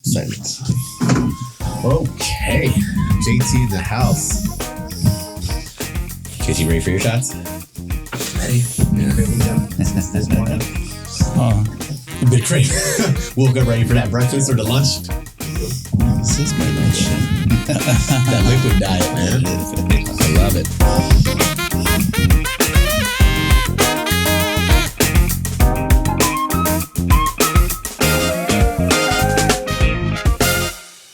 segments. Okay, JT in the house. JT, ready for your shots? Ready? Yeah. Here we go. This morning. Big great. Woke up ready for that breakfast or the lunch. This is my lunch. That liquid diet, man. I love it.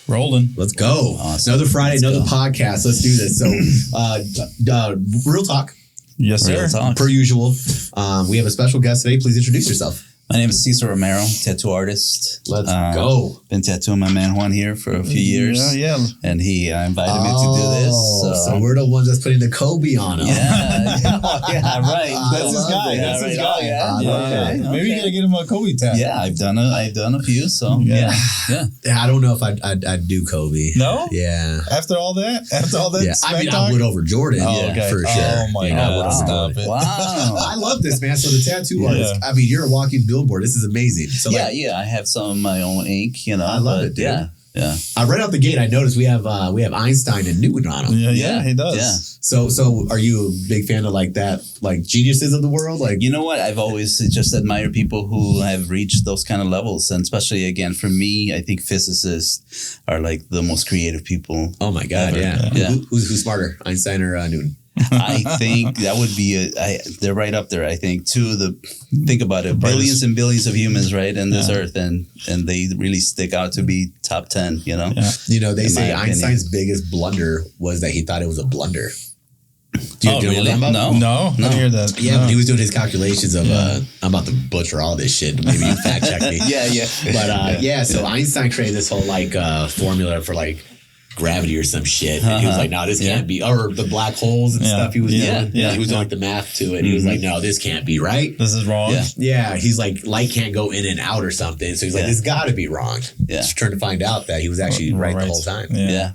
Rolling. Let's go. Awesome. Another Friday, another podcast. Let's do this. So, real talk. Yes, sir. Real talk. Per usual. We have a special guest today. Please introduce yourself. My name is Cesar Romero, tattoo artist. Let's go. Been tattooing my man Juan here for a few years. Yeah. And he invited me to do this. So we're the ones that's putting the Kobe on him. Yeah, right. That's his guy. Yeah, That's his right. guy. Oh, yeah. Okay. Maybe you gotta get him a Kobe tat. Yeah, I've done a few. So yeah. I don't know if I'd do Kobe. No? Yeah. After all that? Yeah. I mean, I would over Jordan. Oh, okay. For sure. Oh my God. I would Stop over it. Wow. I love this, man. So the tattoo artist, I mean, you're a walking billboard. This is amazing. So I have some of my own ink, I love it, dude. Yeah. I right out the gate, I noticed we have Einstein and Newton on him. Yeah, he does. Yeah. So are you a big fan of like that, like geniuses of the world? Like, you know what? I've always just admired people who have reached those kind of levels. And especially, again, for me, I think physicists are like the most creative people. oh my God, ever. yeah. Who's smarter, Einstein or Newton? I think that would be they're right up there. I think think about it, billions and billions of humans, right, in this earth, and they really stick out to be top 10. You know, They say Einstein's biggest blunder was that he thought it was a blunder. Do you know really? what I'm about? No, I didn't hear that. Yeah, when he was doing his calculations of I'm about to butcher all this shit. Maybe you fact check me. But so Einstein created this whole like formula for like gravity or some shit. And he was like, no, this can't be. Or the black holes and stuff he was doing. Yeah, he was doing like the math to it. He was like, no, this can't be right. This is wrong. Yeah, he's like, light can't go in and out or something. So he's like, this got to be wrong. Yeah. Just trying to find out that he was actually right the whole time. Yeah.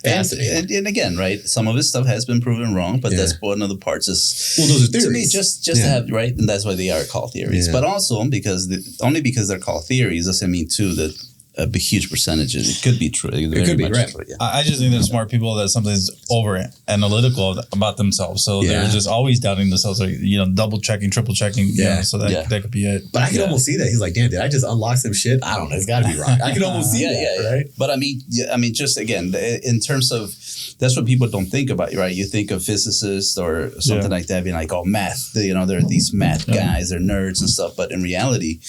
Fascinating. And again, right, some of his stuff has been proven wrong, but that's one of the parts is, well, those are theories. to me, just to have, right, and that's why they are called theories. But also because only because they're called theories doesn't mean too that a huge percentage it could be true. It could be right. True, yeah. I just think they're smart people that something's over analytical about themselves. So they're just always doubting themselves, or double checking, triple checking. So that could be it. But I can almost see that. He's like, damn, did I just unlock some shit? I don't know. It's got to be wrong. I can almost see that, right? But I mean, just again, in terms of, that's what people don't think about, right? You think of physicists or something like that being like, oh, math. There are these math guys, they're nerds and stuff. But in reality,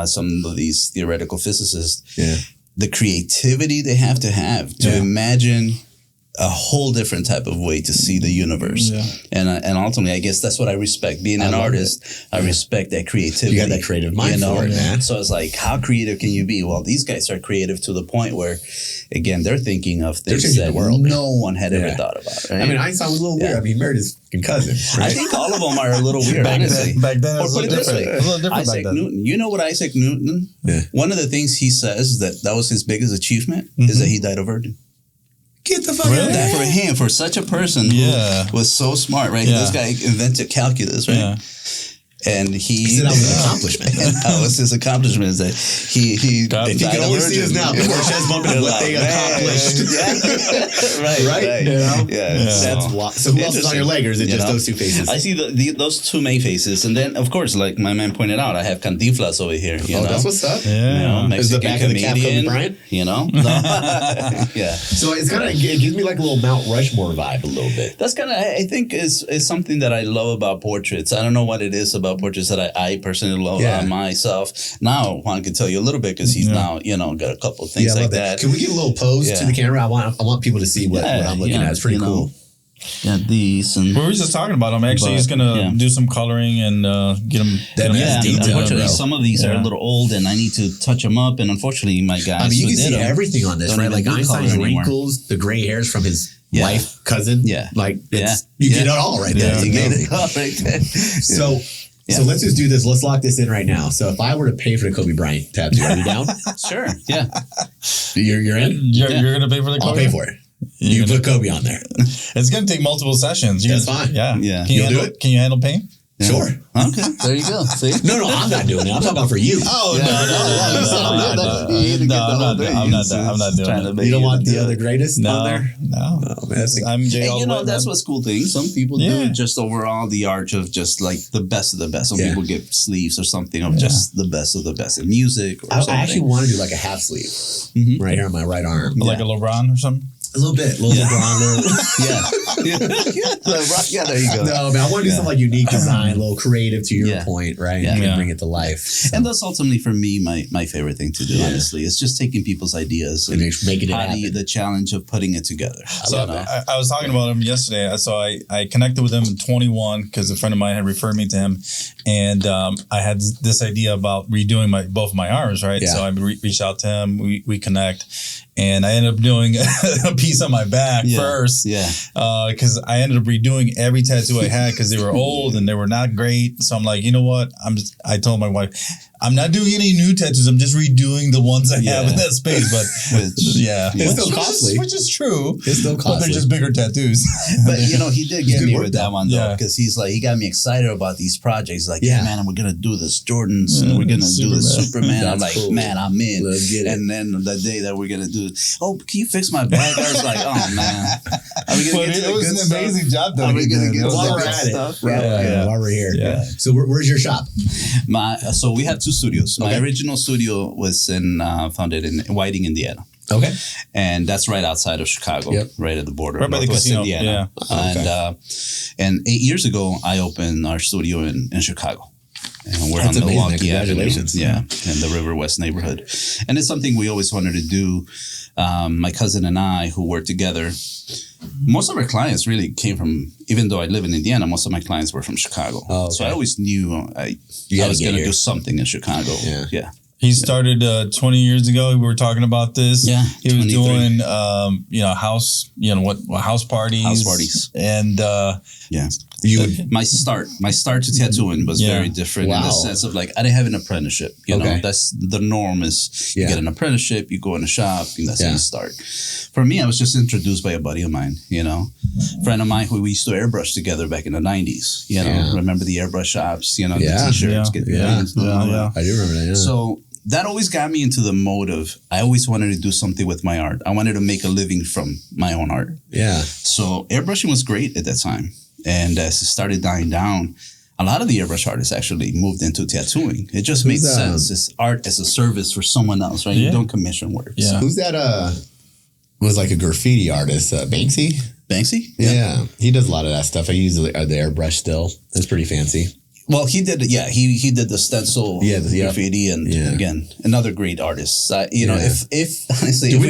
some of these theoretical physicists, the creativity they have to imagine a whole different type of way to see the universe. And ultimately, I guess that's what I respect. Being an artist, I respect that creativity. You got that creative mind for it, man. So it's like, how creative can you be? Well, these guys are creative to the point where, again, they're thinking of things that no one had ever thought about. Right? I mean, Einstein was a little weird. I mean, he married his cousin. Right? I think all of them are a little weird, honestly. Back then, it or was put it this way, Isaac back then. Newton. You know what Isaac Newton? One of the things he says that was his biggest achievement is that he died a virgin. Get the fuck out of here. That for him, for such a person who was so smart, right? This guy invented calculus, right? And that was an accomplishment. That was his accomplishment. Is that he if you can only see us now, the Rochette's bumping what they accomplished. Right? That's wild. So who else is on your leg, or is it just those two faces? I see those two main faces, and then of course, like my man pointed out, I have Cantinflas over here. You know? That's what's up. Mexican is the back comedian, of the cap Kobe Bryant? So it's kind of, it gives me like a little Mount Rushmore vibe a little bit. That's kind of, I think, is something that I love about portraits. I don't know what it is about portraits that I personally love myself. Now Juan can tell you a little bit because he's now got a couple of things like that. Can we give a little pose to the camera? I want people to see what I'm looking at. It's pretty cool. Yeah, these and we were just talking about them. Actually, he's gonna do some coloring and get them. Unfortunately, some of these are a little old, and I need to touch them up. And unfortunately, my guys, I mean, you can see everything on this, right? Like Einstein's wrinkles, the gray hairs from his wife, cousin. Like you get it all right there. You get it all right there. So let's just do this. Let's lock this in right now. So if I were to pay for the Kobe Bryant tattoo, are you down? Sure. Yeah. You're in? You're going to pay for the Kobe? I'll pay for it. You put Kobe on there. It's going to take multiple sessions. That's fine. Yeah. You'll do it? Can you handle pain? Sure. Okay, there you go. See? No, I'm not doing it. I'm talking about for you. Oh, I'm not doing it. You don't want the other greatest on there? No. Oh, man, and you know, that's what's cool thing. Some people do it just overall the arch of just like the best of the best. Some people get sleeves or something of just the best of the best in music or something. I actually want to do like a half sleeve right here on my right arm. Like a LeBron or something? A little bit. A little LeBron. Yeah, there you go. No, man, I want to do something like unique design, a little creative to your point, right? Yeah. And bring it to life. So. And that's ultimately for me my favorite thing to do, honestly. It's just taking people's ideas and making it happen. The challenge of putting it together. So I was talking about him yesterday. So I connected with him in 21 because a friend of mine had referred me to him. And I had this idea about redoing both my arms, right? Yeah. So I reached out to him. We connect. And I ended up doing a piece on my back first. Yeah. Because I ended up redoing every tattoo I had because they were old and they were not great. So I'm like, you know what? I told my wife, I'm not doing any new tattoos. I'm just redoing the ones I have in that space. But it's still costly. Which is true. It's still costly. But they're just bigger tattoos. But you know, he did get me with that one though, because he's like, he got me excited about these projects. Like, yeah, man, we're gonna do this Jordans and we're gonna do this Superman. I'm like, man, I'm in. Let's get it. And then the day that we're gonna do it, oh, can you fix my back? I was like, oh man, are we gonna get to it was an amazing job though. Are we gonna get while we're at it? While we're here. Yeah. So where's your shop? So we have two studios. My original studio was founded in Whiting, Indiana. Okay. And that's right outside of Chicago, right at the border of Northwest Indiana. Yeah. And 8 years ago, I opened our studio in Chicago. And we're on Milwaukee. Congratulations. Yeah, in the River West neighborhood. And it's something we always wanted to do. My cousin and I, who work together, most of our clients really came from, even though I live in Indiana, most of my clients were from Chicago. Oh, okay. So I always knew I was going to do something in Chicago. Yeah. He started 20 years ago. We were talking about this. Yeah, he was doing, house parties. House parties. And my start to tattooing was very different in the sense of like, I didn't have an apprenticeship. You know, that's the norm is you get an apprenticeship, you go in a shop, and that's how you start. For me, I was just introduced by a buddy of mine, friend of mine who we used to airbrush together back in the 90s. Remember the airbrush shops, the t-shirts. I do remember that. Yeah. So that always got me into the mode of, I always wanted to do something with my art. I wanted to make a living from my own art. Yeah. So airbrushing was great at that time. And as it started dying down, a lot of the airbrush artists actually moved into tattooing. It just made sense. It's art as a service for someone else, right? Yeah. You don't commission work. Yeah. So. Who's that? Was like a graffiti artist, Banksy? Banksy? Yeah. He does a lot of that stuff. I use the airbrush still. It's pretty fancy. Well, he did. Yeah, he did the stencil graffiti, and again, another great artist. If honestly, if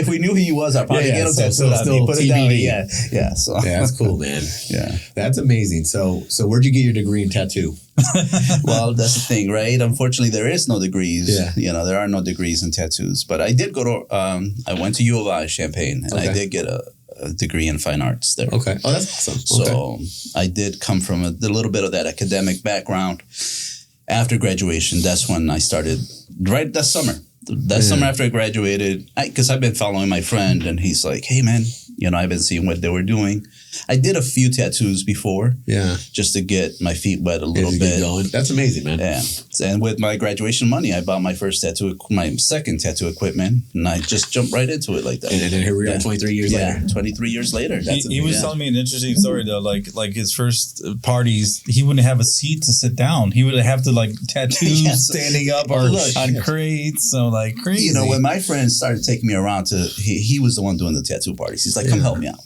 we knew who he was, I'd probably get him tattooed. Put it down. Yeah. So that's cool, man. Yeah, that's amazing. So where'd you get your degree in tattoo? Well, that's the thing, right? Unfortunately, there is no degrees. Yeah. There are no degrees in tattoos. But I did go to. I went to U of I, Champaign, and I did get a degree in fine arts there. Okay. Oh, that's awesome. So I did come from a little bit of that academic background. After graduation, that's when I started, right that summer. That summer after I graduated, because I've been following my friend, and he's like, hey, man, I've been seeing what they were doing. I did a few tattoos before. Yeah. Just to get my feet wet a little bit. Going. That's amazing, man. Yeah. And with my graduation money, I bought my second tattoo equipment, and I just jumped right into it like that. And then here we are 23 years later. 23 years later. He was telling me an interesting story, though. Like his first parties, he wouldn't have a seat to sit down. He would have to tattoo standing up or on crates. So crazy. When my friends started taking me around he was the one doing the tattoo parties. He's like, come help me out.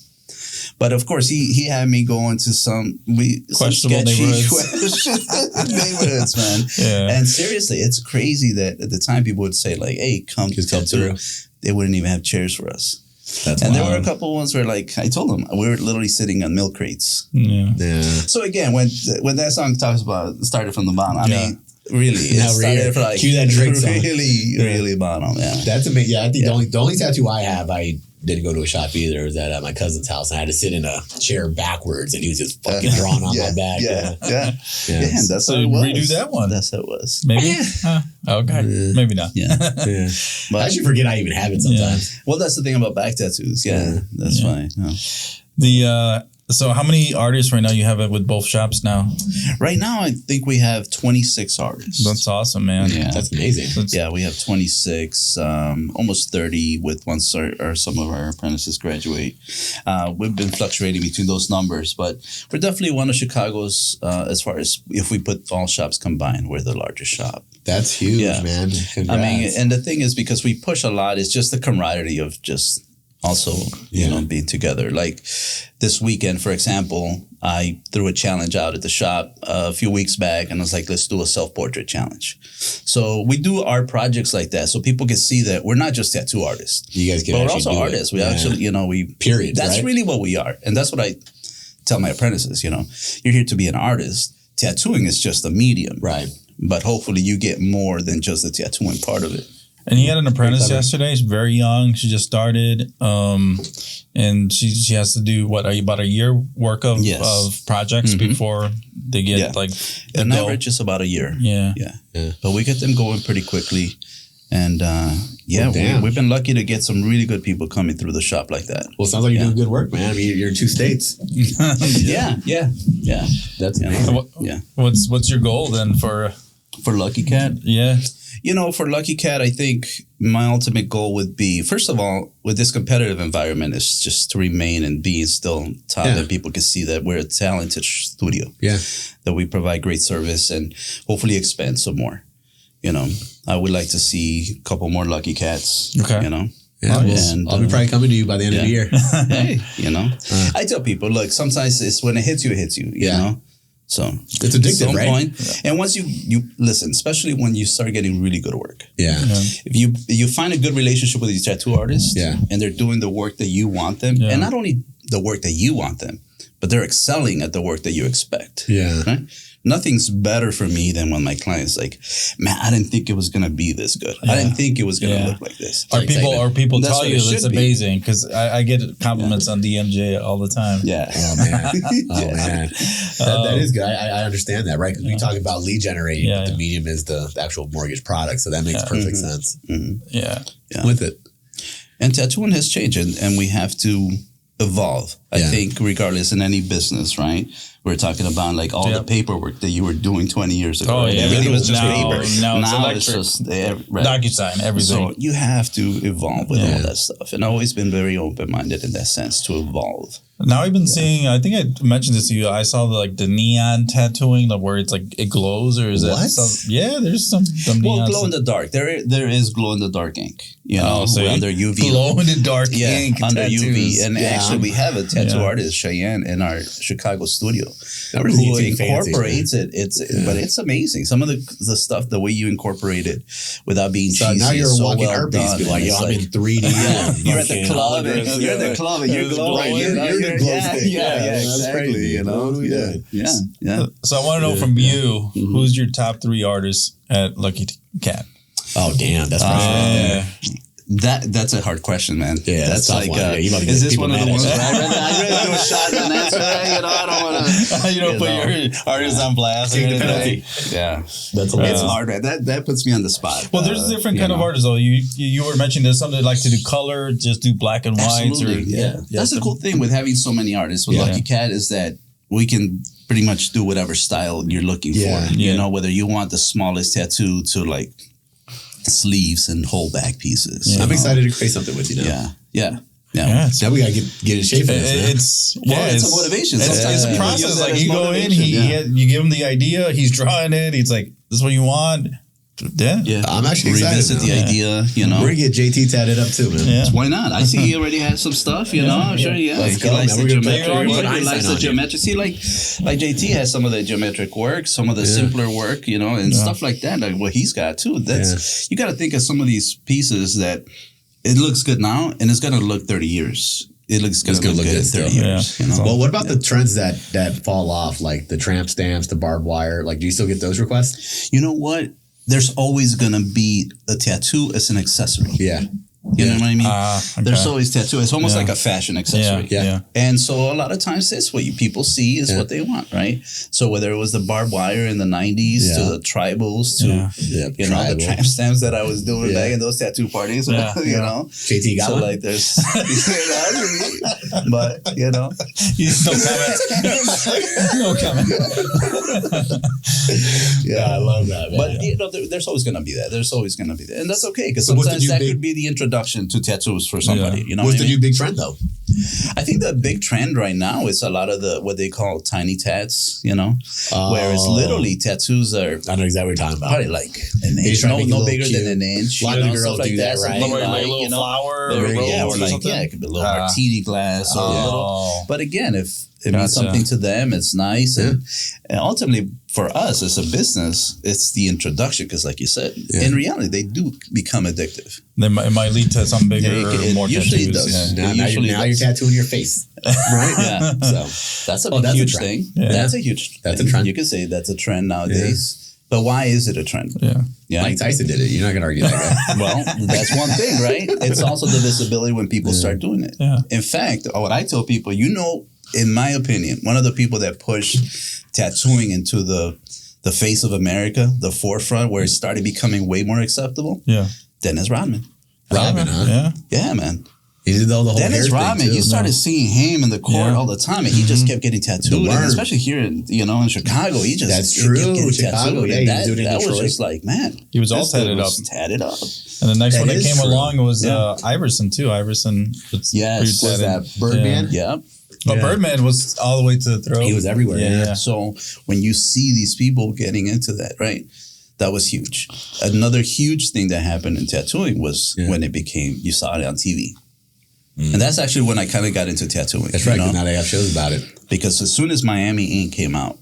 But of course, he had me go into some questionable neighborhoods, man. Yeah. And seriously, it's crazy that at the time people would say hey, come through. They wouldn't even have chairs for us. There were a couple ones where I told them we were literally sitting on milk crates. Yeah. So again, when that song talks about started from the bottom, I mean. Really, it started from really bottom. Yeah, that's amazing. Yeah, I think the only tattoo I have, I didn't go to a shop either. It was at my cousin's house, and I had to sit in a chair backwards, and he was just fucking drawing on my back. Yeah. And that's how it was. Redo that one. That's how it was. Maybe. Okay. Maybe not. Yeah. But I should forget I even have it sometimes. Well, that's the thing about back tattoos. Yeah, that's fine. The So how many artists right now you have with both shops now? Right now, I think we have 26 artists. That's awesome, man. Yeah. That's amazing. We have 26, almost 30 with once some of our apprentices graduate. We've been fluctuating between those numbers, but we're definitely one of Chicago's, as far as if we put all shops combined, we're the largest shop. That's huge, man. Congrats. I mean, and the thing is, because we push a lot, it's just the camaraderie of just also, being together. Like this weekend, for example, I threw a challenge out at the shop a few weeks back, and I was like, let's do a self-portrait challenge. So we do art projects like that, so people can see that we're not just tattoo artists. You guys can but we're actually also do artists. it. We actually, period. That's right? really what we are, and that's what I tell my apprentices. You're here to be an artist. Tattooing is just a medium, right? But hopefully, you get more than just the tattooing part of it. And you had an apprentice yesterday. She's very young. She just started, and she has to do about a year work of projects before they get an average is about a year. Yeah. But we get them going pretty quickly, and we've been lucky to get some really good people coming through the shop like that. Well, it sounds like you're doing good work, man. I mean, you're in 2 states. Yeah. That's amazing. What's your goal then for Lucky Cat? Yeah. For Lucky Cat, I think my ultimate goal would be, first of all, with this competitive environment, is just to remain and be still top, that people can see that we're a talented studio. Yeah. That we provide great service and hopefully expand some more. I would like to see a couple more Lucky Cats. Okay. Yeah, and I'll be probably coming to you by the end of the year. Hey, I tell people, look, sometimes it's when it hits you, you know? So it's addictive, right? And once you listen, especially when you start getting really good work. Yeah. If you find a good relationship with these tattoo artists, and they're doing the work that you want them, and not only the work that you want them, but they're excelling at the work that you expect. Yeah. Right? Nothing's better for me than when my client's like, man, I didn't think it was going to be this good. I didn't think it was going to look like this. Or people tell you it's amazing, because I get compliments on DMJ all the time. Yeah. Oh, man. That is good. I understand that, right? Because we talk about lead generating, but the medium is the actual mortgage product. So that makes perfect sense. Mm-hmm. Yeah. With it. And tattooing has changed, and we have to evolve. I think regardless in any business, right? We're talking about like all the paperwork that you were doing 20 years ago. Oh, yeah. Everything was just paper. Now it's just DocuSign, everything. So you have to evolve with all that stuff. And I've always been very open-minded in that sense to evolve. Now I've been seeing, I think I mentioned this to you, I saw the neon tattooing, where it's like it glows, or is that there's some neon. Well, glow in the dark. There is glow in the dark ink. So under UV. Glow in the dark ink under tattoos. UV. And actually we have a tattoo artist, Cheyenne, in our Chicago studio who incorporates it. But it's amazing. Some of the stuff, the way you incorporate it without being cheesy. Now you're a walking art piece. Be like, I'm in 3D. You're at the club. You're at the club and you're glowing. You're Exactly. Yeah. So I want to know from you, who's your top 3 artists at Lucky Cat? Oh, damn. That's right there. That's a hard question, man. Yeah, that's like, is this one of the ones? I'd rather do a shot than answer. I don't want to. You don't put your artists on blast. Take the penalty. Yeah, it's hard. Man. That puts me on the spot. Well, there's different kind of artists though. You were mentioning there's some that like to do color, just do black and white. Absolutely. That's the cool thing with having so many artists with Lucky Cat is that we can pretty much do whatever style you're looking for. Whether you want the smallest tattoo to like sleeves and whole back pieces. I'm excited to create something with you now. Yeah. Now we gotta get in shape for this. It's a motivation. It's a process. Like you go in, you give him the idea, he's drawing it. He's like, "This is what you want." Yeah. I'm actually excited. Revisit the idea. We're gonna get JT tatted up too, man. Yeah. Why not? I see he already has some stuff. I'm sure. Yeah, Let's he go, likes man. the He likes the geometric. See, like JT has some of the geometric work, some of the simpler work, and stuff like that. Like what he's got too. That's you got to think of some of these pieces that it looks good now, and it's gonna look 30 years. It looks going to look good in 30 years. Well, what about the trends that fall off, like the tramp stamps, the barbed wire? Like, do you still get those requests? You know what? There's always going to be a tattoo as an accessory. Yeah. You know what I mean? Okay. There's always tattoo. It's almost like a fashion accessory. Yeah. And so a lot of times it's what people see is what they want, right? So whether it was the barbed wire in the 90s to the tribals to, you know, the tramp stamps that I was doing back in those tattoo parties, you know? JT got one? Like there's, but, you know. No comment. I love that, man. But, you know, there's always going to be that. There's always going to be that. And that's okay, because sometimes that could be the introduction to tattoos for somebody. You know, what's the new big trend though? I think the big trend right now is a lot of the what they call tiny tats. You know, where it's literally tattoos are. I know exactly what you're talking about. Probably like an inch, no bigger than an inch. A lot of the girls do that, right? Like a little flower, or like it could be a little martini glass or a little. But again, if it means something to them, it's nice, and ultimately for us as a business, it's the introduction because, like you said, in reality, they do become addictive. It might lead to some bigger or more usually tattoos. Does. Now you're tattooing your face, right? Yeah. So that's a huge thing. Yeah. That's a huge. That's a trend. You could say that's a trend nowadays. But why is it a trend? Yeah. Mike Tyson did it. You're not going to argue that guy. Well, that's one thing, right? It's also the visibility when people start doing it. Yeah. In fact, what I tell people, in my opinion, one of the people that pushed tattooing into the face of America, the forefront where it started becoming way more acceptable. Yeah. Dennis Rodman. Rodman, huh? Yeah, man. He did the whole Dennis Rodman, you started seeing him in the court all the time, and he just kept getting tattooed. And especially here in Chicago, he just kept getting Chicago, tattooed. That was just like, man. He was all tatted up. And the next one that came along was Iverson too. Iverson. Was that Birdman? Yeah. But Birdman was all the way to the throat. He was everywhere. Yeah. So when you see these people getting into that, right? That was huge. Another huge thing that happened in tattooing was when you saw it on TV. And that's actually when I kind of got into tattooing. That's right. Now they have shows about it. Because as soon as Miami Ink came out,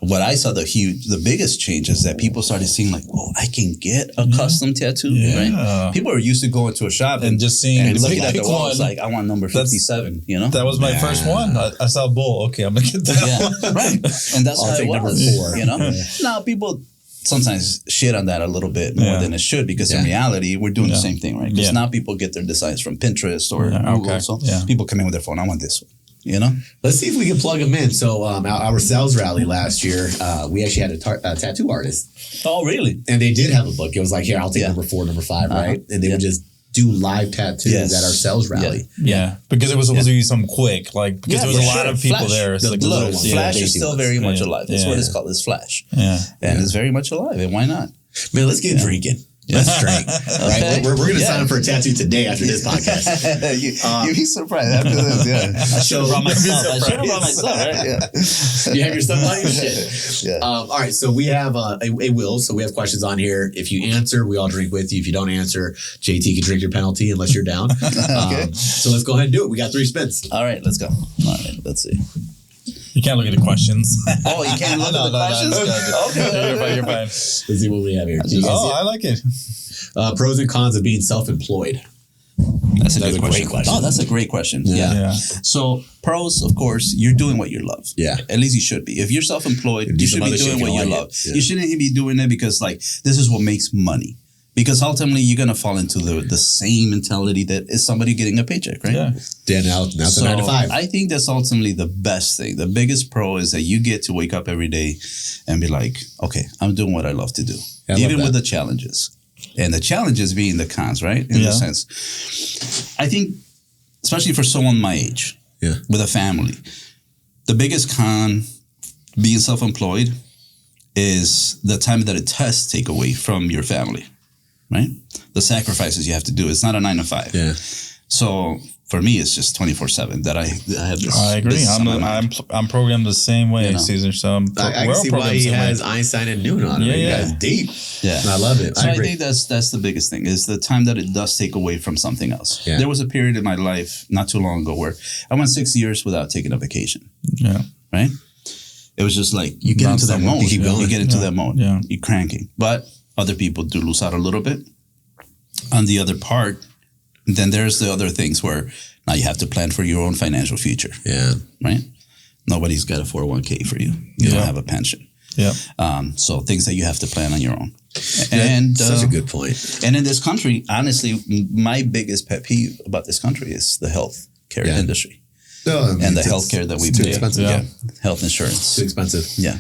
what I saw the biggest change is that people started seeing like, oh, I can get a custom tattoo, right? People are used to going to a shop and just seeing and looking at the wall. It's like, I want number 57, you know? That was my first one. I saw Bull. Okay, I'm going to get that. Right. And that's how it was, number 4, you know? Now, people sometimes shit on that a little bit more than it should because in reality, we're doing the same thing, right? Because now people get their designs from Pinterest or Google. So people come in with their phone. I want this one. You know, let's see if we can plug them in. So our sales rally last year, we actually had a tattoo artist. Oh, really? And they did have a book. It was like, here, I'll take number 4, number 5, right? And they would just do live tattoos at our sales rally. Yeah. Because it was supposed to be some quick, because there was a lot of people there. It's Flash is still very much alive. That's what it's called. It's Flash. Yeah. And it's very much alive. And why not? Man, let's get drinking. Let's drink. Right? We're going to sign up for a tattoo today after this podcast. You'd be surprised after this. I should have brought myself. Right? Yeah. You have your stuff on your shit. Yeah. All right. So we have a will. So we have questions on here. If you answer, we all drink with you. If you don't answer, JT can drink your penalty unless you're down. Okay. So let's go ahead and do it. We got 3 spins. All right. Let's go. All right. Let's see. You can't look at the questions. Oh, you can't look at the questions? Okay. You're fine. Let's see what we have here. I like it. Pros and cons of being self-employed. That's a great question. Oh, that's a great question. Yeah. So pros, of course, you're doing what you love. Yeah. At least you should be. If you're self-employed, you should be doing what you love. Yeah. You shouldn't be doing it because this is what makes money. Because ultimately, you're going to fall into the same mentality that is somebody getting a paycheck, right? Yeah. Now it's a 9 to 5. I think that's ultimately the best thing. The biggest pro is that you get to wake up every day and be like, okay, I'm doing what I love to do. Even with the challenges. And the challenges being the cons, right? In a sense. I think, especially for someone my age, with a family, the biggest con being self-employed is the time that it does take away from your family. Right? The sacrifices you have to do. It's not a 9 to 5. Yeah. So for me, it's just 24/7 that I have this. I agree. I'm programmed the same way, Cesar. So I can see why he has Einstein and Newton on it. Yeah, it's deep. Yeah, and I love it. So I think that's the biggest thing is the time that it does take away from something else. Yeah. There was a period in my life not too long ago where I went 6 years without taking a vacation. Yeah. Right. It was just like you get into that mode. You get into that mode. Yeah. You're cranking, but other people do lose out a little bit. On the other part, then there's the other things where now you have to plan for your own financial future. Yeah. Right? Nobody's got a 401k for you. You don't have a pension. Yeah. So things that you have to plan on your own. And such a good point. And in this country, honestly, my biggest pet peeve about this country is the health care industry. No, I mean, and the healthcare that we pay. Too expensive. Yeah. Health insurance. Too expensive. Yeah.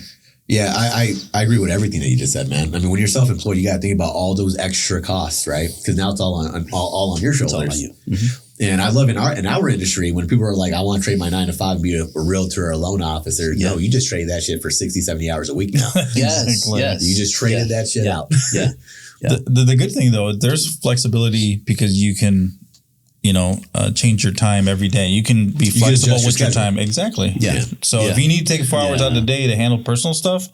Yeah, I agree with everything that you just said, man. I mean, when you're self-employed, you got to think about all those extra costs, right? Because now it's all on your shoulders. It's all on you. Mm-hmm. And I love in our industry when people are like, I want to trade my 9 to 5 and be a realtor or a loan officer. Yeah. No, you just trade that shit for 60, 70 hours a week now. Yes. You just traded that shit out. Yeah. The good thing though, there's flexibility because you can, change your time every day. You can be flexible with your time. Exactly. Yeah. So if you need to take 4 hours out of the day to handle personal stuff,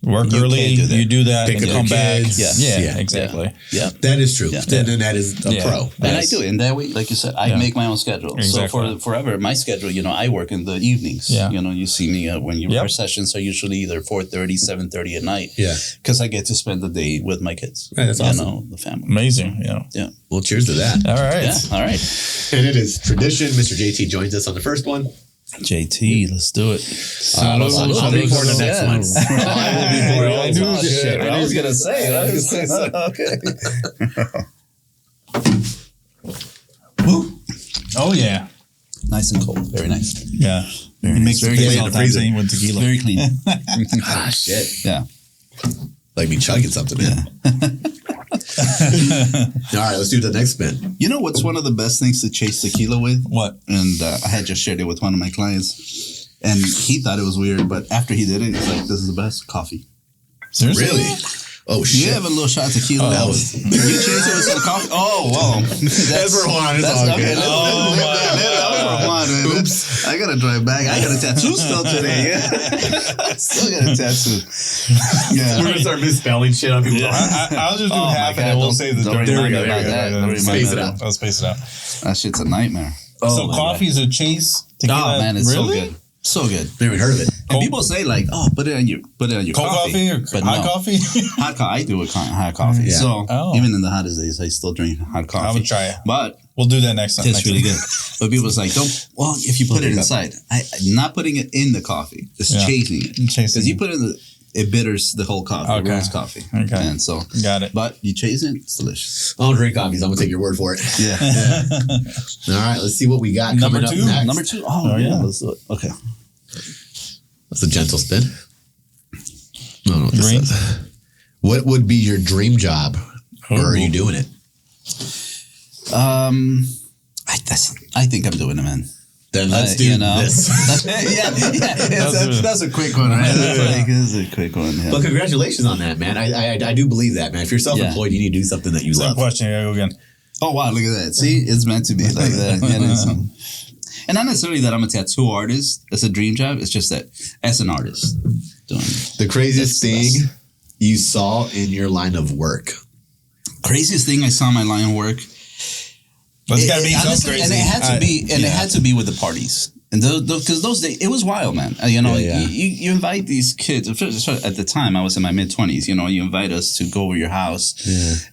work early, you do that, Pick and up come your back. kids. Yeah, exactly. Yeah. That is true. Then that is a pro. And I do. In that way, like you said, I make my own schedule. Exactly. So for forever, my schedule, I work in the evenings. Yeah. You see me when our sessions are usually either 4:30, 7:30 at night. Yeah. Because I get to spend the day with my kids. Right, that's awesome. The family. Amazing. Yeah. Well, cheers to that. All right. Yeah. All right. And it is tradition. Mr. JT joins us on the first one. JT, let's do it. I'll be for the next one. I will be for I knew this shit. I was gonna say it. Okay. Oh yeah. Nice and cold. Very nice. Yeah. Very Makes very it clean. all the time saying with tequila. Very clean. Ah, shit. Yeah. Like me chugging something, man. All right, let's do the next spin. You know what's one of the best things to chase tequila with? What? And I had just shared it with one of my clients, and he thought it was weird, but after he did it, he's like, "This is the best coffee." Seriously? Really? Oh shit! You have a little shot of tequila. That was. You chase it with some coffee. Oh wow! That's for Juan. It's all okay. good. That was for Juan. Man. Oops! I gotta drive back. I got a tattoo still today. Yeah, still got a tattoo. Yeah, We're gonna start misspelling shit on people. I'll just do half and then we'll say the don't dirty. remind me about that. Don't remind Space me it about out. I'll space it out. That shit's a nightmare. So coffee's a chase. Tequila. Oh man, it's really? so good. So good. Never even heard of it. And people say like, "Oh, put it on your Cold coffee or but hot no. coffee? Hot coffee. I do it hot coffee. Yeah. So even in the hottest days, I still drink hot coffee. I would try it. But We'll do that next time. it's really good. But people's like, don't. Well, if you put it inside, not putting it in the coffee, it's chasing it. Because you put it in it bitters the whole coffee. It ruins coffee. Okay. And so Got it. But you chase it, it's delicious. I don't drink coffee, so I'm gonna take your word for it. Yeah. All right, let's see what we got Number coming two. up next. Number 2. Oh yeah. Let's do it. Okay. That's a gentle spin. I don't know what this Green. says. What would be your dream job, or are you doing it? I think I'm doing it, man. Then let's do this. That's a quick one, right? That's a quick one. Yeah. But congratulations on that, man. I do believe that, man. If you're self-employed, you need to do something that you Same love. question. I gotta go again. Oh wow, look at that. See, it's meant to be like that. And not necessarily that I'm a tattoo artist. It's a dream job. It's just that as an artist doing it. The craziest thing you saw in your line of work. Craziest thing I saw in my line of work. It's gotta be something crazy. And it had to be, it had to be with the parties. And because those days, it was wild, man. You invite these kids. At the time, I was in my mid-20s. You invite us to go over your house,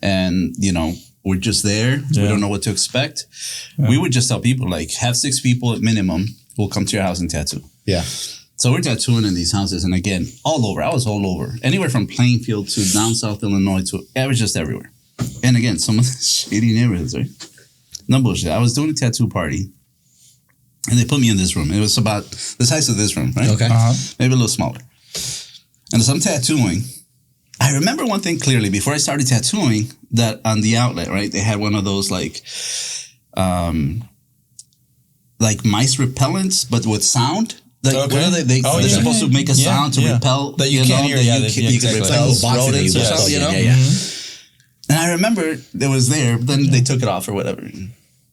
and we're just there. Yeah. We don't know what to expect. Yeah. We would just tell people like, have 6 people at minimum will come to your house and tattoo. Yeah. So we're tattooing in these houses, and again, all over. I was all over, anywhere from Plainfield to down South Illinois it was just everywhere. And again, some of the shady neighborhoods, right? No bullshit. I was doing a tattoo party, and they put me in this room. It was about the size of this room, right? Okay. Maybe a little smaller. And as I'm tattooing, I remember one thing clearly. Before I started tattooing, that on the outlet, right, they had one of those like mice repellents, but with sound. Like, what are they? They're supposed to make a sound to repel. That you can't hear. You can repel rodents or something, Yeah. And I remember it was there, but then they took it off or whatever.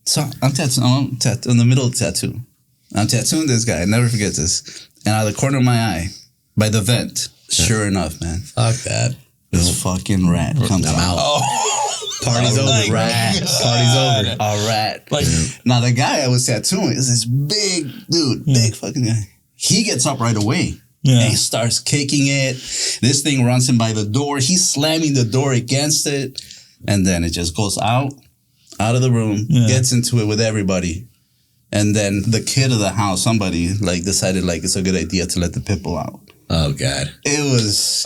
So I'm tattooing in the middle of the tattoo. I'm tattooing this guy. I never forget this. And out of the corner of my eye, by the vent, sure enough, man. Fuck that. This fucking rat comes out. Oh. Party's over, rat. Party's over. A rat. Now, the guy I was tattooing is this big dude, big fucking guy. He gets up right away. Yeah. And he starts kicking it. This thing runs him by the door. He's slamming the door against it. And then it just goes out of the room, gets into it with everybody. And then the kid of the house, somebody decided it's a good idea to let the pit bull out. Oh God! It was.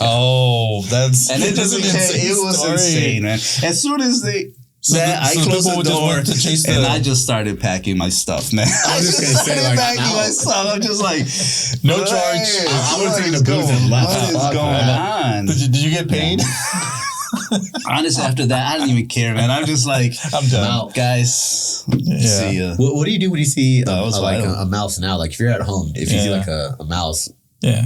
That's and it doesn't. It was insane, man. As soon as they. I closed the door and I just started packing my stuff, man. I was just gonna say, like, packing my stuff. I'm just like, no charge. I would have taken the booth and left. What is going on? Did you get paid? Honestly, after that, I didn't even care, man. I'm just like, I'm done, well, guys. See ya. What do you do when you see a mouse now? Like if you're at home, if you see like a mouse,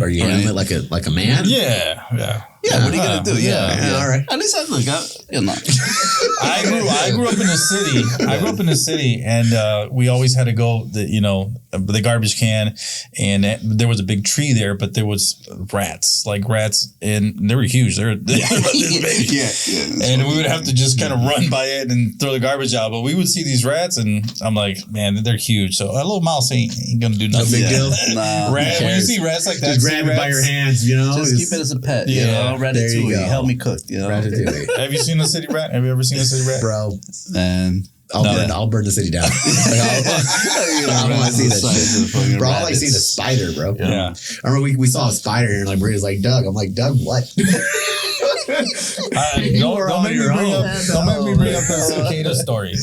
are you handling it like a man? Yeah. Yeah, what are you gonna do? Yeah. All right. At least I grew up in the city. And we always had to go the garbage can, and there was a big tree there, but there was rats, and they were huge. They were this big. Yeah. And we would have to just kind of run by it and throw the garbage out. But we would see these rats, and I'm like, man, they're huge. So a little mouse ain't gonna do nothing. No big deal. Nah, when you see rats like that, just grab it by your hands. Just keep it as a pet. Ratatouille, help me cook. Ratatouille. Have you seen a city rat? Have you ever seen a city rat, bro? And I'll burn the city down. I don't want to see that shit. Bro, I like seeing a spider, bro. Yeah. I remember we saw a spider and like Maria's like, Doug. I'm like, Doug, what? Don't make me bring up that cicada story.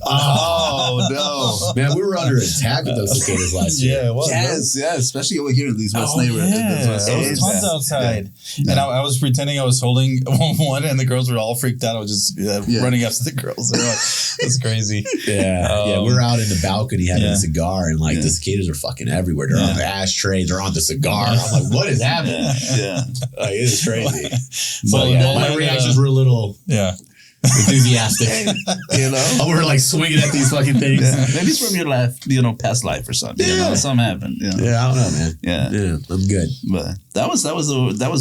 Oh no, man, we were under attack with those cicadas last year. Yeah, it was. Yes, especially over here in these West neighborhoods. There was tons outside, and I was pretending I was holding one, and the girls were all freaked out. I was just running after the girls. It's crazy. Yeah, we were out in the balcony having a cigar, and like the cicadas are fucking everywhere. They're on the ashtray. They're on the cigar. I'm like, what is happening? Yeah, like, it is crazy. So my reactions were a little enthusiastic. We're like swinging at these fucking things. Maybe it's from your life, past life or something. Something happened. Yeah, I don't know, man. Yeah, I'm good. But that was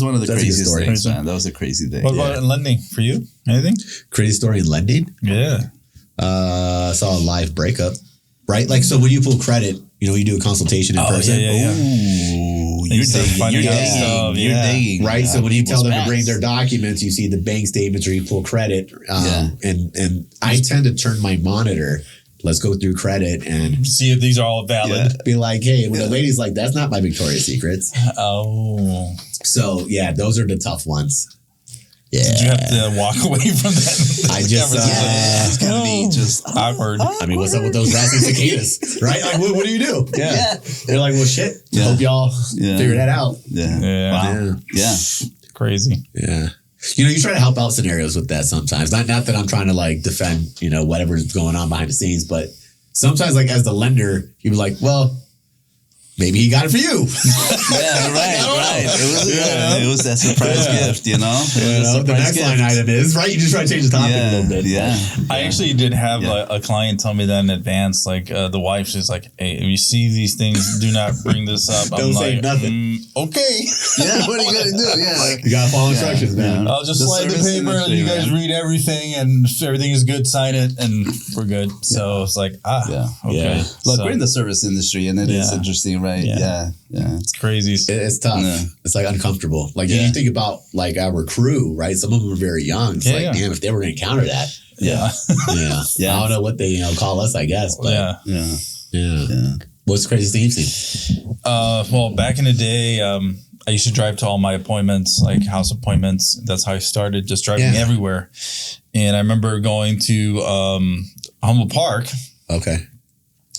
one of the craziest things, man. That was a crazy day. What about in lending for you? Anything crazy story in lending? Yeah, I saw a live breakup. Right, like so when you pull credit, you do a consultation in person. Ooh, you're digging. Right, so when you tell them to bring their documents, you see the bank statements or you pull credit. And I tend to turn my monitor. Let's go through credit and see if these are all valid. Be like, hey, when the lady's like, that's not my Victoria's Secrets. Oh, so yeah, those are the tough ones. Yeah. Did you have to walk away from that? I just, it's gonna be just awkward. I mean, what's up with those rats and cicadas, right? Like, what do you do? Yeah. They're like, well, shit. Hope y'all figure that out. Yeah. Wow. Yeah. Crazy. Yeah. You try to help out scenarios with that sometimes. Not that I'm trying to like defend, whatever's going on behind the scenes, but sometimes like as the lender, you be like, well, maybe he got it for you. Right. It was that surprise gift, The next line item is, right? You just try to change the topic a little bit. Yeah. I actually did have a client tell me that in advance. Like the wife, she's like, hey, if you see these things, do not bring this up. Don't say nothing. Okay. Yeah, what are you going to do? Yeah. You got to follow instructions, man. I'll just slide the paper and you guys read everything and if everything is good, sign it and we're good. So it's like, okay. Yeah. Look, we're in the service industry and it is interesting, right? Yeah. It's crazy. It's tough. Yeah. It's like uncomfortable. Like you think about like our crew, right? Some of them are very young. It's like, damn, if they were to encounter that. Yeah. I don't know what they call us, I guess. But yeah. What's the craziest thing you've seen? Well, back in the day, I used to drive to all my appointments, like house appointments. That's how I started, just driving everywhere. And I remember going to Humboldt Park. Okay.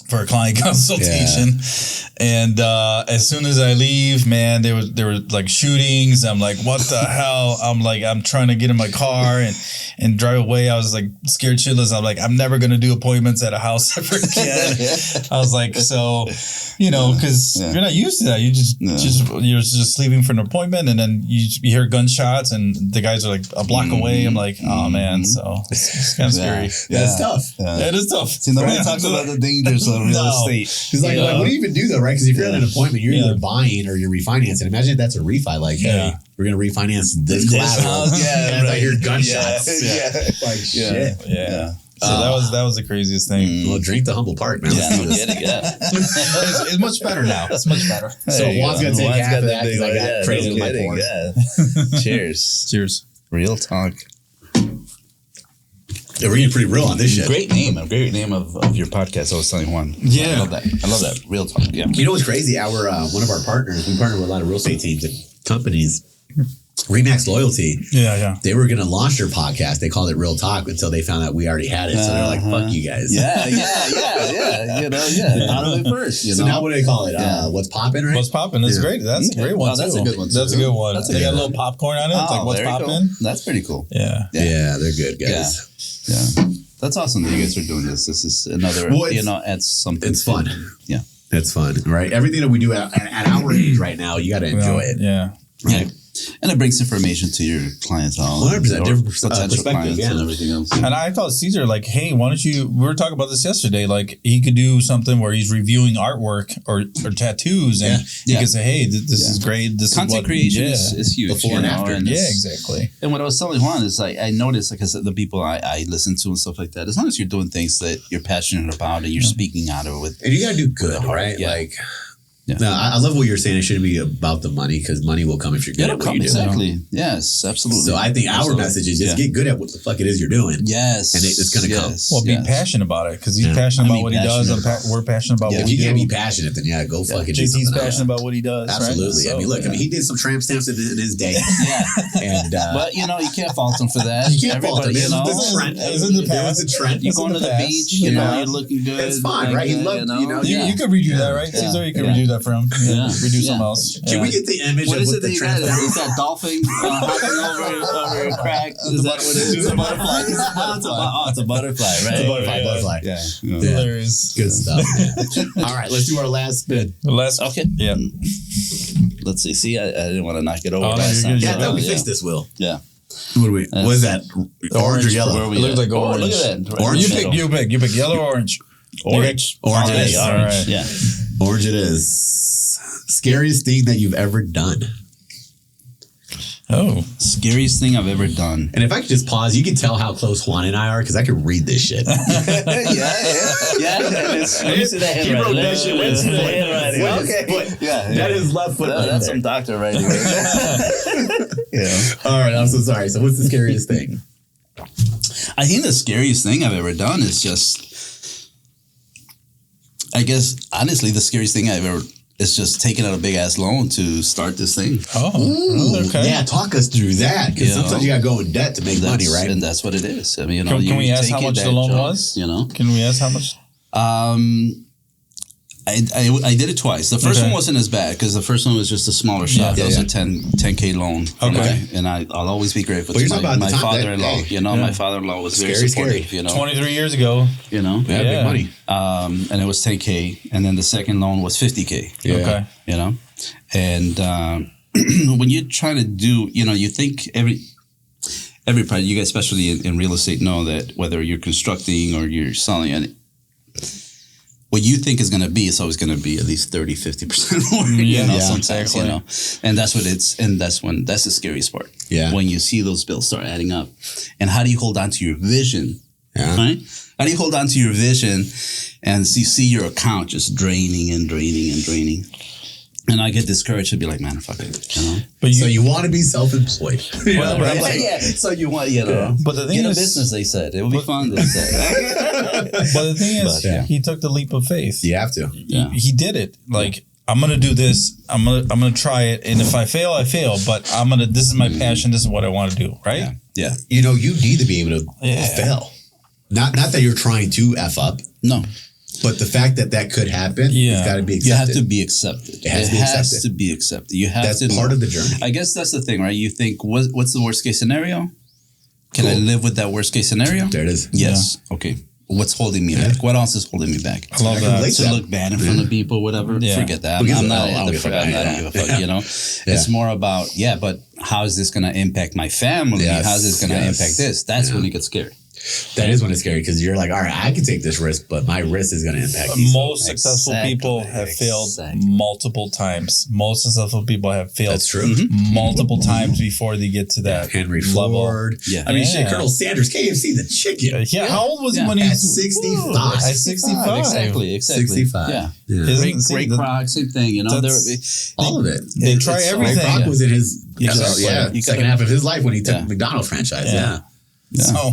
For a client consultation, and as soon as I leave, man, there were like shootings. I'm like, what the hell? I'm trying to get in my car and drive away. I was like scared shitless. I'm like, I'm never gonna do appointments at a house ever again. I was like, so, because you're not used to that. You're just leaving for an appointment, and then you hear gunshots, and the guys are like a block away. I'm like, oh man, so it's kind of scary. Yeah, it's tough. It is tough. See, nobody talks about the dangers of real estate. It's like, what do you even do though, right? Because if you're at an appointment, you're either buying or you're refinancing. Imagine if that's a refi. Like, hey, we're gonna refinance this collateral. And I hear gunshots. Like shit. Yeah. So that was the craziest thing. Well, drink the Humboldt Park, man. It's much better now. It's much better. So Juan's gonna take half of that because I got crazy with my porn. Cheers. Real talk. Yeah, we're getting pretty real on this shit. Great name of your podcast. I was telling Juan. Yeah, I love that. Real talk. Yeah. You know what's crazy? One of our partners, we partner with a lot of real estate teams, and companies, Remax Loyalty. Yeah. They were going to launch their podcast. They called it Real Talk until they found out we already had it. So they're like, fuck you guys. Yeah. Thought of it first. So now what do they call it? What's poppin', right? What's poppin'? That's great. That's a great one. That's a good one. That's a good one. They got a little popcorn on it. It's like, what's poppin'? That's pretty cool. Yeah, they're good, guys. Yeah. That's awesome that you guys are doing this. This is another, adds something. It's fun. Yeah. It's fun, right? Everything that we do at our age right now, you got to enjoy it. Yeah. Right. Yeah. And it brings information to your clientele. 100% different potential clients and everything else. And I thought Cesar, like, hey, why don't you, we were talking about this yesterday, like he could do something where he's reviewing artwork or tattoos and he could say, hey, this is great. This content is what, creation is huge. Before and after. Exactly. And what I was telling Juan is I noticed, like I said, the people I listen to and stuff like that, as long as you're doing things that you're passionate about and you're speaking out of it with. And you got to do good, right? Yeah. Like, no, I love what you're saying. It shouldn't be about the money because money will come if you're good at what you do. Exactly. Yes, absolutely. So I think our message is just get good at what the fuck it is you're doing. Yes. And it's going to come. Well, be passionate about it because he's passionate about what he does. We're passionate about what we do. If you can't be passionate, then go fucking do something. JT's passionate about what he does. Absolutely. Right? I mean, look, he did some tramp stamps in his day. And but you can't fault him for that. You can't fault him. It was a trend. It was in the past. It was a trend. You're going to the beach, you're looking good. It's fine, right? He loved, You could redo that, right? Cesar, you could redo that for him. Redo something else. Can we get the image what of is what it the trend is that dolphin hopping over a crack? Is that what it is? It's a butterfly. It's a butterfly, right? It's a butterfly. Yeah. Hilarious. Good stuff, man. All right, let's do our last bit. Okay. Yeah. Let's see. See, I didn't want to knock it over. Yeah, we fixed this, Will. Yeah. What do we? What is that? Orange or yellow? It looks like orange. Look at that. Orange. You pick. Yellow or orange? Orange. Orange it is. All right. Yeah. Orange it is. Scariest thing that you've ever done. Oh. Scariest thing I've ever done. And if I could just pause, you can tell how close Juan and I are because I could read this shit. Yeah. Let me see that handwriting. He wrote that shit with his foot. Okay. Yeah. That is left foot. That's some doctor right here. All right. I'm so sorry. So what's the scariest thing? I think the scariest thing I've ever done is just, I guess, honestly, the scariest thing I've ever is just taking out a big ass loan to start this thing. Oh, okay. Yeah, talk us through that because sometimes you got to go in debt to make money, right? And that's what it is. I mean, can we ask how much the loan was? Can we ask how much? I did it twice. The first one wasn't as bad because the first one was just a smaller shop. That was a 10K loan. Okay. And I'll always be grateful to my father-in-law. My father-in-law was very supportive. 23 years ago. Big money. And it was 10K. And then the second loan was 50K. Okay. And when you're trying to do, you think every project, you guys, especially in real estate, know that whether you're constructing or you're selling it, what you think is going to be, it's always going to be at least 30, 50% more, sometimes, and that's what that's the scariest part. Yeah. When you see those bills start adding up. And how do you hold on to your vision? Yeah. Right? How do you hold on to your vision and see your account just draining and draining and draining? And I get discouraged to be like, man, fuck it. But so you want to be self-employed. So you want, But the thing get is, a business, they said. It would be fun, they said. But the thing is, he took the leap of faith. You have to. He did it. Like, I'm gonna do this. I'm gonna try it, and if I fail, I fail. But this is my passion. This is what I want to do. Right? Yeah. You need to be able to fail. Not that you're trying to F up. No. But the fact that could happen, it's got to be accepted. You have to be accepted. It has to be accepted. You have that's part of the journey. I guess that's the thing, right? You think, what's the worst case scenario? Can I live with that worst case scenario? There it is. Yes. Yeah. Okay. What's holding me back? What else is holding me back? I love that. To look bad in front of people, whatever. Yeah. Forget that. I'm not give a fuck. It's more about, but how is this going to impact my family? Yes. How's this going to impact this? That's when it gets scary. That is when it's scary because you're like, all right, I can take this risk, but my risk is going to impact me. Most successful people have failed multiple times. Most successful people have failed. That's true. Multiple times before they get to that Henry level. Ford. Yeah. I mean, shit, Colonel Sanders, KFC, the chicken. Yeah. How old was he when he was? At 65. At 65. Exactly. 65. Yeah. Great Croc, same thing. All of it. They try everything. Croc was in his second half of his life when he took the McDonald's franchise. Yeah. Yeah. So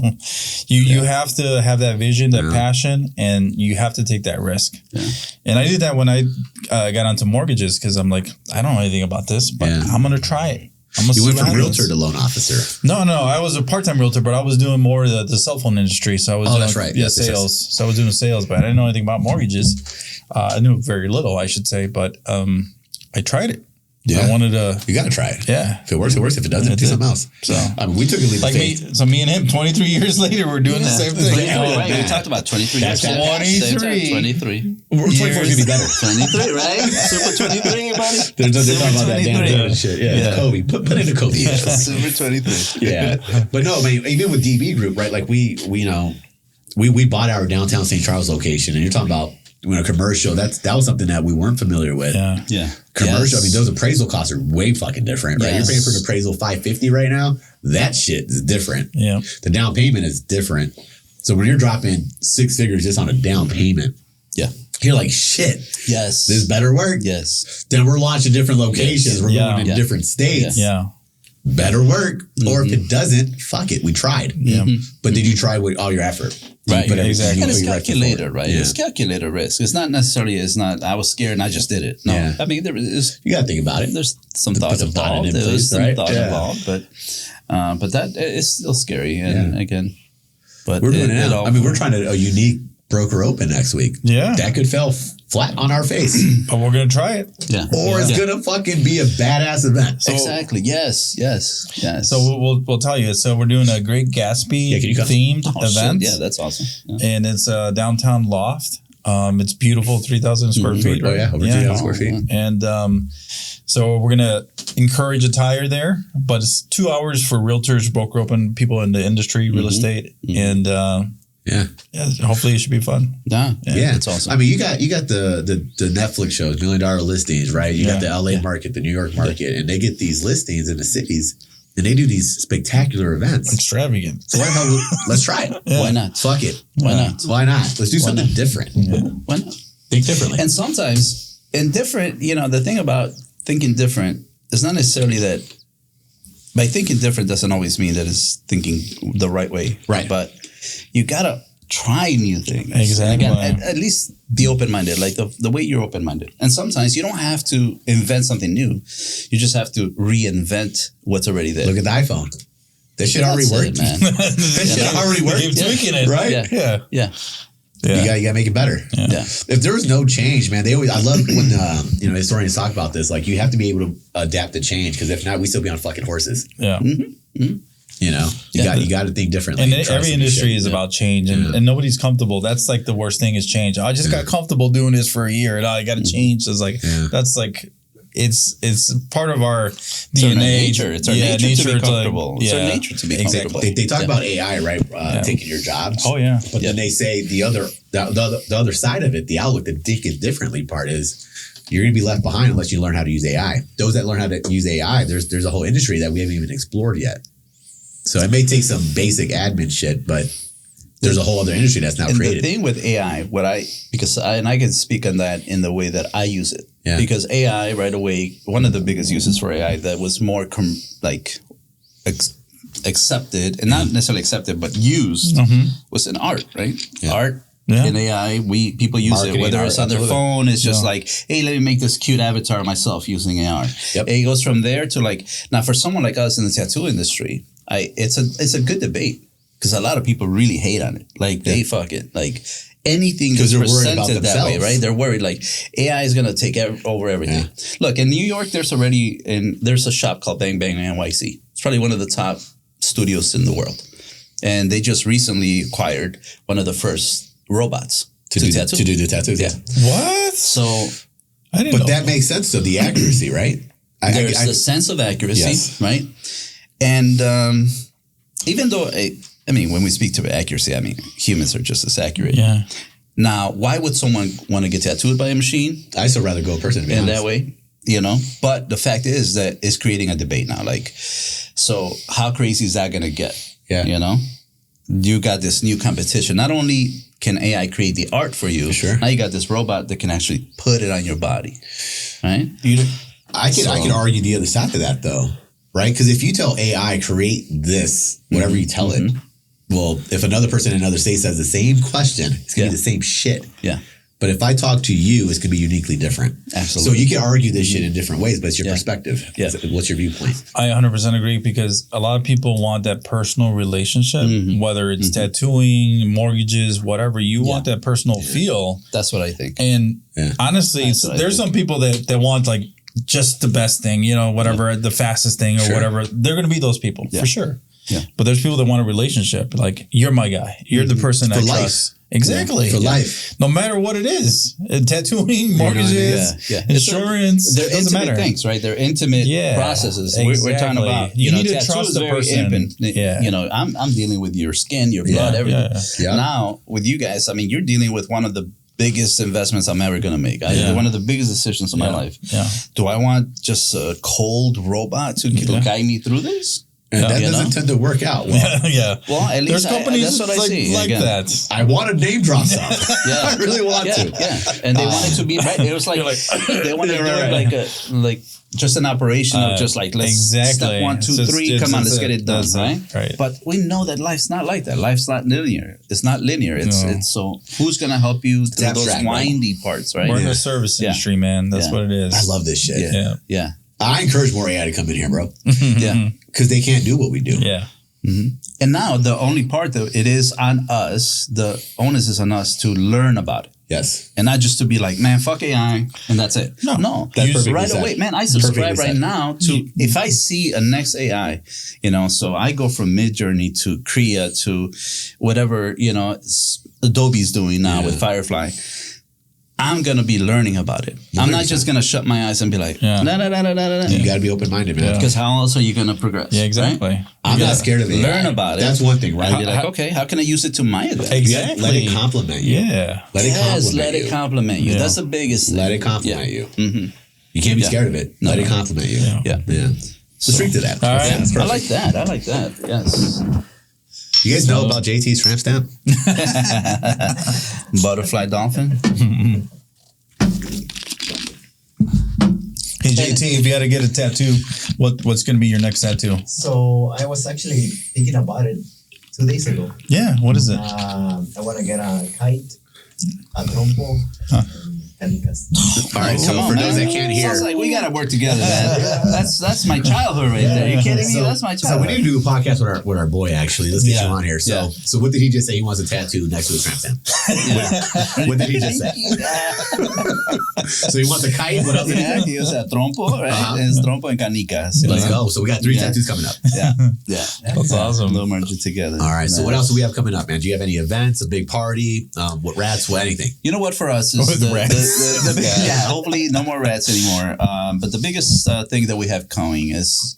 you have to have that vision, that passion, and you have to take that risk. Yeah. And I did that when I got onto mortgages because I'm like, I don't know anything about this, but I'm going to try it. You went from realtor to loan officer. No, I was a part-time realtor, but I was doing more of the cell phone industry. So I was doing that's right. sales. So I was doing sales, but I didn't know anything about mortgages. I knew very little, I should say, but I tried it. Yeah. I wanted to. You got to try it. Yeah. If it works, it works. If it doesn't, do something else. So we took a leap of faith. Me and him, 23 years later, we're doing the same thing. We talked about 23 years. 23. 24 should be better. 23, right? Super 23, buddy. They're talking about that damn shit. Yeah. Kobe. Put in a Kobe. Super 23. Yeah. But no, man, even with DB Group, right? Like we bought our downtown St. Charles location, and you're talking about commercial. That was something that we weren't familiar with. Yeah. Commercial. I mean, those appraisal costs are way fucking different, right? You're paying for an appraisal $550 right now. That shit is different. Yeah. The down payment is different. So when you're dropping 6 figures just on a down payment, you're like, shit. Yes. This better work. Yes. Then we're launching different locations. We're going in different states. Yeah. Better work. Or if it doesn't, fuck it. We tried. Yeah. But did you try with all your effort? Right, exactly. And it's calculated, right? Yeah. It's calculated risk. It's not necessarily, I was scared and I just did it. No, I mean, you got to think about it. There's some thought involved. There's some thought involved, but that is still scary. And again, but we're doing it now. I mean, we're trying a unique broker open next week. Yeah. That could fall flat on our face. But we're going to try it. Yeah. Or it's going to fucking be a badass event. So, exactly. Yes. So we'll tell you. So we're doing a Great Gatsby themed event. Yeah, that's awesome. Yeah. And it's a downtown loft. It's beautiful, 3,000 square feet. Right? Oh, yeah. Over 3,000 square feet. And so we're going to encourage attire there, but it's 2 hours for realtors, broker open, people in the industry, real estate. And hopefully it should be fun. Yeah, it's awesome. I mean, you got the Netflix shows, $1 Million Listings, right? You got the LA market, the New York market, and they get these listings in the cities, and they do these spectacular events. Extravagant. So let's try it. Yeah. Why not? Fuck it. Why not? Let's do something different. Yeah. Why not? Think differently. And sometimes in different, the thing about thinking different is not necessarily that by thinking different doesn't always mean that it's thinking the right way. Right. But you gotta try new things. Exactly. Again, at least be open-minded, like the way you're open-minded. And sometimes you don't have to invent something new. You just have to reinvent what's already there. Look at the iPhone. That shit already worked, man. That shit already worked. Keep tweaking it, right? Yeah. You gotta make it better. Yeah. If there was no change, man, I love when historians talk about this. Like, you have to be able to adapt to change, because if not, we still be on fucking horses. Yeah. You got to think differently. And every industry is about change, and nobody's comfortable. That's like the worst thing is change. I just got comfortable doing this for a year, and I got to change. It's like that's like it's part of our DNA. Nature. It's our nature to be comfortable. It's our nature to be comfortable. They talk about AI, right? Taking your jobs. Oh yeah. But then they say the other side of it, the outlook, the think it differently part is, you're going to be left behind unless you learn how to use AI. Those that learn how to use AI, there's a whole industry that we haven't even explored yet. So it may take some basic admin shit, but there's a whole other industry that's now created. The thing with AI, I can speak on that in the way that I use it. Yeah. Because AI, right away, one of the biggest uses for AI that was more accepted, and not necessarily accepted, but used, was in art, right? Yeah. Art. Yeah. In AI, people use marketing, it, whether it's on their phone, it's just like, hey, let me make this cute avatar of myself using AR. Yep. It goes from there to now for someone like us in the tattoo industry, it's a good debate, because a lot of people really hate on it. Like, they fuck it. Like, anything is presented that way, right? They're worried like AI is going to take over everything. Yeah. Look, in New York, there's a shop called Bang Bang NYC. It's probably one of the top studios in the world. And they just recently acquired one of the first robots to do the tattoos. Yeah. What? So, I didn't know. That makes sense. So the accuracy, right? There's the sense of accuracy, right? And even though, when we speak to accuracy, humans are just as accurate. Yeah. Now, why would someone want to get tattooed by a machine? I still rather go in person, to be honest. That way, But the fact is that it's creating a debate now. Like, so how crazy is that going to get? Yeah. You got this new competition. Not only can AI create the art for you, sure. Now you got this robot that can actually put it on your body, right? I can argue the other side of that, though, right? Because if you tell AI, create this, whatever you tell it, well, if another person in another state says the same question, it's going to be the same shit. Yeah. But if I talk to you, it's going to be uniquely different. Absolutely. So you can argue this shit in different ways, but it's your perspective. Yeah. What's your viewpoint? I 100% agree, because a lot of people want that personal relationship, whether it's tattooing, mortgages, whatever. You want that personal feel. That's what I think. And honestly, there's some people that want like just the best thing, you know, whatever, the fastest thing or whatever. They're going to be those people for sure. Yeah. But there's people that want a relationship. Like, you're my guy. You're the person I trust. Exactly. For life. No matter what it is. Tattooing, mortgages, insurance. They're intimate things, right? They're intimate processes. Exactly. We're talking about, you need to trust the person. You know, I'm dealing with your skin, your blood, everything. Now, with you guys, I mean, you're dealing with one of the biggest investments I'm ever going to make. One of the biggest decisions of my life. Do I want just a cold robot to guide me through this? And that doesn't tend to work out well. Well, at least there's companies that's what I see. Like that. I want to name drop some. I really want to. And they want it to be right. It was like they want to do like just an operation of just like step 1, 2, 3. Come on, let's get it done, right? But we know that life's not like that. Life's not linear. It's not linear. It's so who's gonna help you through those windy parts, right? We're in the service industry, man. That's what it is. I love this shit. Yeah. I encourage more AI to come in here, bro. Yeah. Because they can't do what we do. Yeah. And now the only part though, it is on us. The onus is on us to learn about it. Yes. And not just to be like, man, fuck AI, and that's it. No. Right away. Man, I subscribe right now to, if I see a next AI, you know, so I go from Midjourney to Krea to whatever, you know, Adobe's doing now with Firefly. I'm going to be learning about it. I'm not just going to shut my eyes and be like, You got to be open-minded, man. Because how else are you going to progress? Yeah, exactly. Right? I'm not scared of it. Learn about it. That's one thing, right? Be like, okay, how can I use it to my advantage? Exactly. Let it compliment you. Yeah. Let it compliment you. That's the biggest thing. Let it compliment you. You can't be scared of it. Let it compliment you. Yeah. So straight to that. All right. I like that. Yes. You guys know about JT's tramp stamp? Butterfly dolphin. Hey JT, if you had to get a tattoo, what's going to be your next tattoo? So I was actually thinking about it 2 days ago. Yeah, what is it? I want to get a kite, a trompo, and canicas. All right, so for those that can't hear, sounds like we got to work together, man. That's my childhood right there. You kidding me? That's my childhood. So we need to do a podcast with our boy. Actually, let's get you on here. So what did he just say? He wants a tattoo next to his tramp stamp. What did he just say? So he wants a kite. What else? Yeah, he was a trompo, right? It's trompo and canicas. Let's go. So we got 3 tattoos coming up. Yeah. That's awesome. They'll merge it together. All right. So what else do we have coming up, man? Do you have any events, a big party, what rats, what anything? You know what? For us is hopefully no more rats anymore. But the biggest thing that we have coming is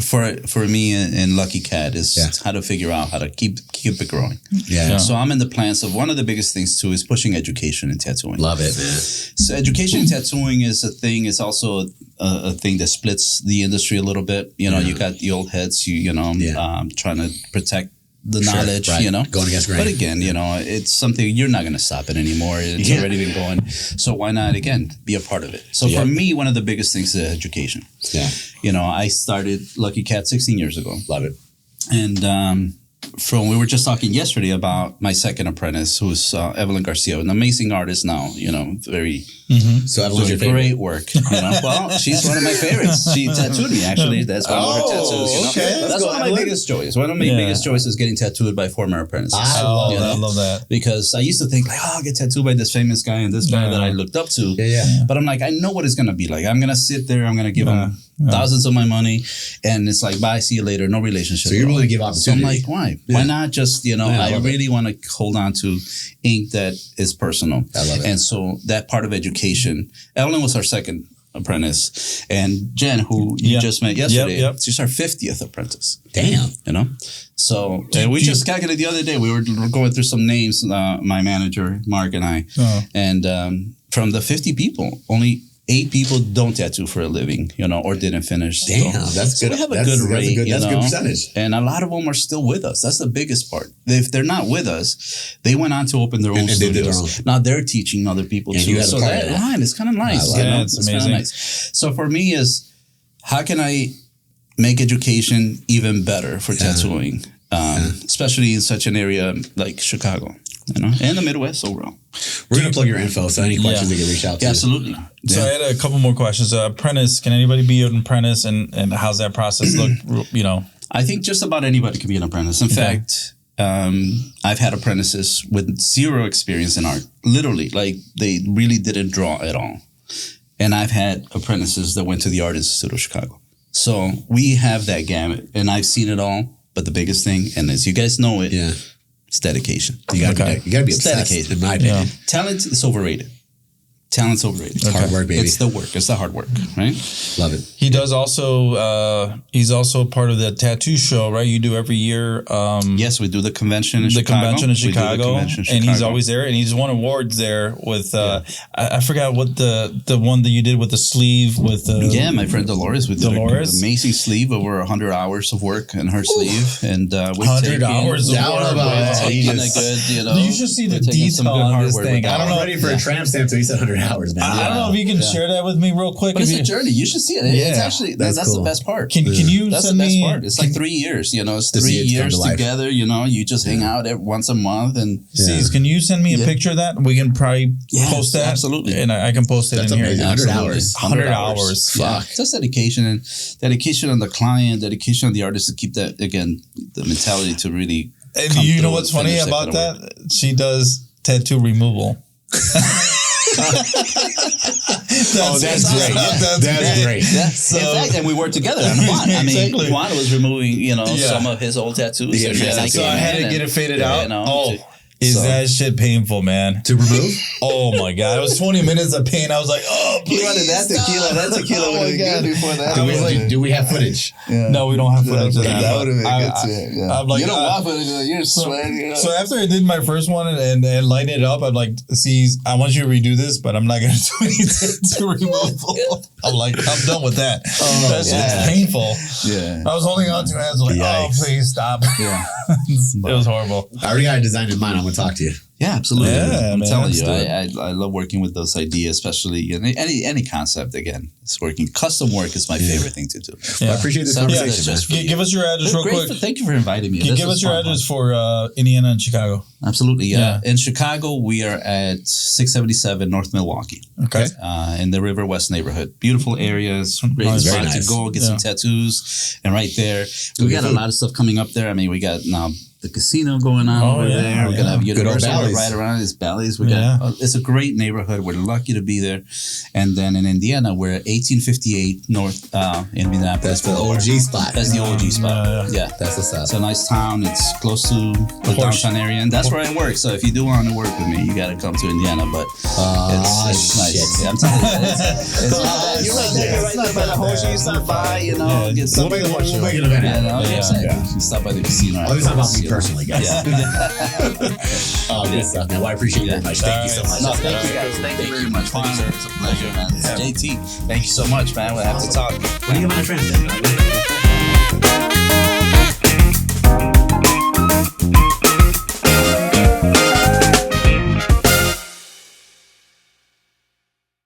for me and Lucky Cat is how to figure out how to keep it growing. Yeah. So I'm in the plans of one of the biggest things too is pushing education in tattooing. Love it, man. So education in tattooing is a thing. It's also a thing that splits the industry a little bit. You know, you got the old heads, trying to protect the knowledge, you know, going against grain. But again, you know, it's something you're not going to stop it anymore. It's already been going. So why not again be a part of it? So for me, one of the biggest things is education. Yeah. You know, I started Lucky Cat 16 years ago. Love it. And we were just talking yesterday about my second apprentice, who's Evelyn Garcia, an amazing artist now. You know, very. So Evelyn's your favorite? Great work. You know? Well, she's one of my favorites. She tattooed me actually. That's one of her tattoos. You know? Okay. That's one of my biggest joys. One of my biggest joys is getting tattooed by former apprentices. I love that. Because I used to think like, I'll get tattooed by this famous guy and this guy that I looked up to. Yeah. But I'm like, I know what it's gonna be like. I'm gonna sit there. I'm gonna give him thousands of my money, and it's like, bye, see you later. No relationship. So you're willing to give opportunity. So I'm like, why? Why not just I really want to hold on to ink that is personal. I love it. And so that part of education. Evelyn was our second apprentice, and Jen, who you just met yesterday, she's our 50th apprentice. Damn. You know? So we just calculated the other day. We were going through some names, my manager, Mark, and I. And from the 50 people, only 8 people don't tattoo for a living, you know, or didn't finish. Damn, that's good. So we have a good rate. That's a good percentage. And a lot of them are still with us. That's the biggest part. If they're not with us, they went on to open their own studios. They did their own. Now they're teaching other people too. So that line is kind of nice. Yeah, it's amazing. Nice. So for me is, how can I make education even better for tattooing? especially in such an area like Chicago, and the Midwest overall. We're going to plug your info, so any questions they can reach out to. Yeah, absolutely. So I had a couple more questions. Apprentice, can anybody be an apprentice, and how's that process look, I think just about anybody can be an apprentice. In fact, I've had apprentices with zero experience in art. Literally, like they really didn't draw at all. And I've had apprentices that went to the Art Institute of Chicago. So we have that gamut, and I've seen it all. But the biggest thing, and as you guys know it, it's dedication. You got to be obsessed, dedicated, in my opinion. Talent is overrated. Talent's overrated. It's hard work, baby. It's the work. It's the hard work, right? Love it. He does also, he's also part of the tattoo show, right? You do every year. Yes, we do the convention in Chicago. And he's always there. And he's won awards there with, I forgot what the one that you did with the sleeve with. My friend Dolores. We did an amazing sleeve, over 100 hours of work in her sleeve. And 100 hours of work. You should see the detail on this thing. I don't know. Ready for a tramp stamp, so he said 100 hours, man. I don't know if you can share that with me real quick. But it's a journey. You should see it. It's actually that's cool. The best part. Can you that's send the best me? Part. It's like 3 years. It's 3 years together. You just hang out once a month and. Can you send me a picture of that? We can probably post that. Absolutely, and I can post it in here. 100 hours. 100 hours. Fuck. It's just dedication on the client, dedication on the artist to keep that the mentality to really. And you know what's funny about that? She does tattoo removal. That's great. That's great. So, in fact, and we worked together on Juan. I mean, Juan was removing, some of his old tattoos. So I had to get it faded out. Is that shit painful, man? To remove? Oh my God. It was 20 minutes of pain. I was like, please. He wanted that tequila. That tequila would have been good before that. Do we have footage? Yeah. No, we don't have footage of that. That would have been good too. I'm like, you don't want footage. You're sweating. So after I did my first one and lightened it up, I'm like, I want you to redo this, but I'm not going to do anything to removal. I'm like, I'm done with that. That shit's painful. Yeah. I was holding on to it. I was like, please stop. Yeah. It was horrible. I already got a design in mind. I'm going to talk to you. Yeah, absolutely. Yeah, I'm telling you, I love working with those ideas, especially any concept. Again, it's working. Custom work is my favorite thing to do. Yeah. Well, I appreciate this conversation. Give us your address real quick. Thank you for inviting me. Give us your address for Indiana and Chicago. Absolutely, yeah. In Chicago, we are at 677 North Milwaukee. Okay. In the River West neighborhood. Beautiful areas. Great spot to go get some tattoos. And right there, we got a lot of stuff coming up there. I mean, we got now the casino going on over there. We're gonna have Universal right around these Bally's. We got it's a great neighborhood. We're lucky to be there. And then in Indiana, we're at 1858 North in Minneapolis. That's the OG spot. That's the OG spot. Yeah, that's what's up. It's a nice town. It's close to the downtown area, and that's where I work. So if you do want to work with me, you got to come to Indiana. But it's nice. Yeah, I'm telling you, you're right there. Right there by the Hoshi. Stop by. Get some. We'll make an event. Stop by the casino. I'll be talking about me personally, guys. Good stuff, man. Well, I appreciate it very much. Thank you so much. No, thank you guys. Thank you very much. It's a pleasure, man. JT, thank you so much, man. We'll have to talk. What do you have on the trend?